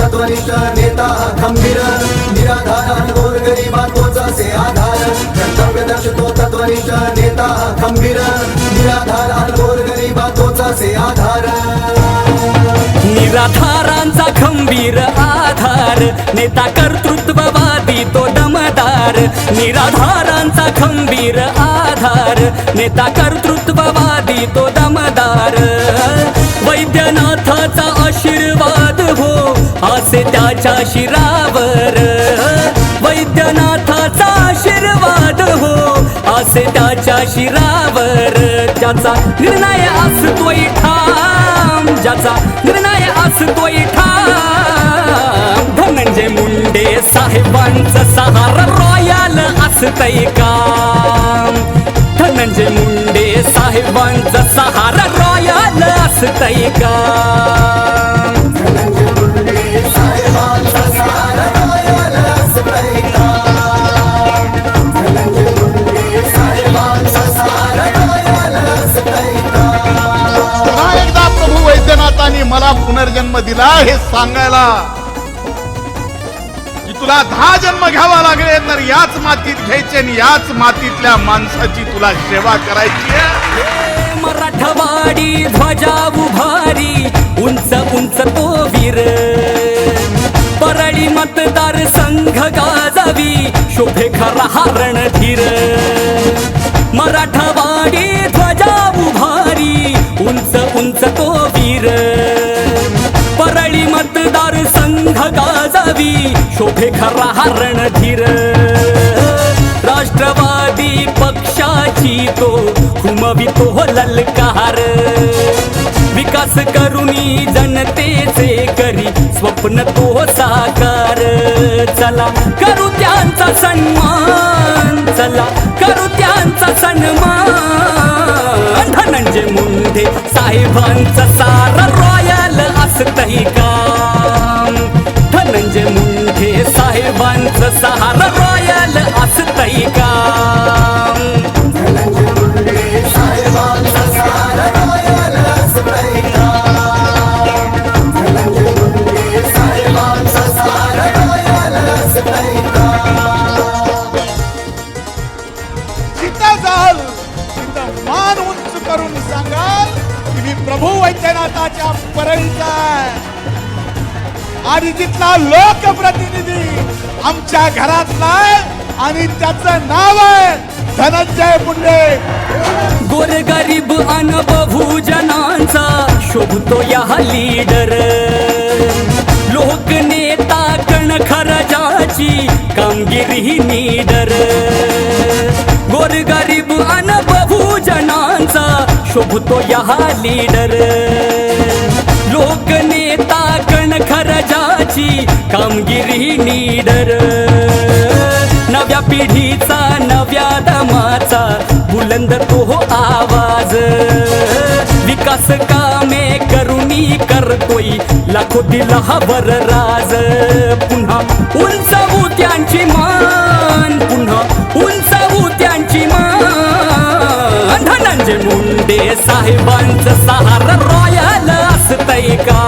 तत्वनिष्ठ नेता खंबीर निराधार गोरगरिबा तोच असे आधार कर्तव्यदक्ष तो तत्वनिष्ठ नेता खंबीर निराधार गोरगरिबा तोच असे आधार निराधारांचा खंबीर आधार नेता कर्तृत्ववादी तो दमदार निराधारांचा खंबीर आधार नेता कर्तृत्ववादी तो दमदार वैद्यनाथाचा आशीर्वाद हो असे त्याच्या शिरावर वैद्यनाथाचा आशीर्वाद हो असे त्याच्या शिरावर ज्याचा निर्णय असतोय ठाम ज्याचा निर्णय असतोय ठाम धनंजय मुंडे साहेबांचा सहारा रॉयल असतंय काम धनंजय मुंडे साहेबांचा सहारा रॉयल असतंय काम धनंजय मुंडे साहेबांचा सहारा रॉयल असतंय काम धनंजय मुंडे साहेबांचा सहारा रॉयल असतंय काम पुन्हा एकदा प्रभू वैद्यनाथांनी मला पुनर्जन्म दिला हे सांगायला की तुला 10 जन्म घ्यावा लागेल तर याच मातीत घ्यायचे आणि याच मातीतल्या माणसाची तुला सेवा करायची आहे मराठवाडी ध्वजा उभारी उंच उंच तो वीर परळी मतदार संघ गाजावी शोभे खरा हारण धीर मराठवाडी ध्वजा उभारी उंच उंच तो वीर परळी मतदार संघ गाजावी शोभे खरा हारण धीर राष्ट्रवादी पक्षाची तो घुमवितो ललकार विकास करुनी जनतेचे करी स्वप्न तो साकार चला करू त्यांचा सन्मान चला करू त्यांचा सन्मान धनंजय मुंडे साहेबांचा सारा रॉयल असतंय काम धनंजय मुंडे साहेबांचा सहारा रॉयल असतंय काम धनंजय मुंडे साहेबांचा सहारा रॉयल असतंय काम धनंजय मुंडे साहेबांचा सहारा रॉयल असतंय काम जिथं जाल तिथं मान उंच करून सांगाल की मी प्रभू वैद्यनाथाच्या परळीचा आहे आणि तिथला लोकप्रतिनिधी आमच्या घरातला आहे आणि त्याचं नाव आहे धनंजय मुंडे गोरगरीब अन बहुजनांचा शोभतो या लीडर लोकनेता कणखराजाची कामगिरी नीडर गोरगरीब अन बहुजनांचा शोभतो या लीडर लोकनेता कणखराजाची कामगिरी नीडर नव्या पिढीचा नव्या दमाचा बुलंद तो आवाज विकास कामे करुणी करतोय लाखो दिला वर राज पुन्हा उंचावू त्यांची मान पुन्हा उंचावू त्यांची मान धनंजय मुंडे साहेबांचा सहारा रॉयल असतंय का